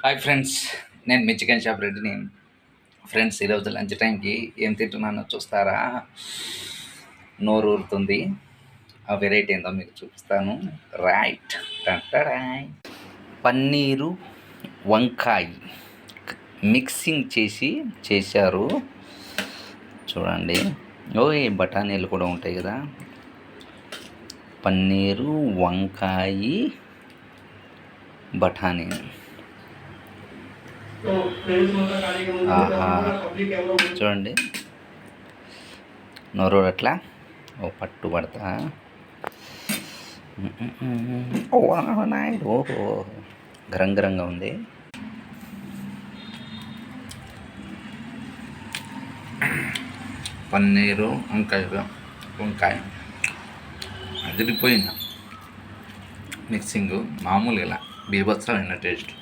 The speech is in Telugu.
హాయ్ ఫ్రెండ్స్, నేను మీ చికెన్ షాప్ రెడ్డిని. ఫ్రెండ్స్, ఈరోజు లంచ్ టైంకి ఏం తింటున్నానో చూస్తారా? నోరు ఊరుతుంది. ఆ వెరైటీ ఏందో మీకు చూపిస్తాను. రైట్, టంటడాయ్. పన్నీరు వంకాయ మిక్సింగ్ చేశారు. చూడండి. ఓయ్, బఠానీలు కూడా ఉంటాయి కదా. పన్నీరు వంకాయ బఠానీ. చూడండి, నోరు అట్లా ఓ పట్టు పడతా. ఓహో, గరం గరంగా ఉంది. పన్నీరు వంకాయ అదిరిపోయింది. మిక్సింగ్ మామూలుగా ఇలా బీభత్సమైన టేస్ట్.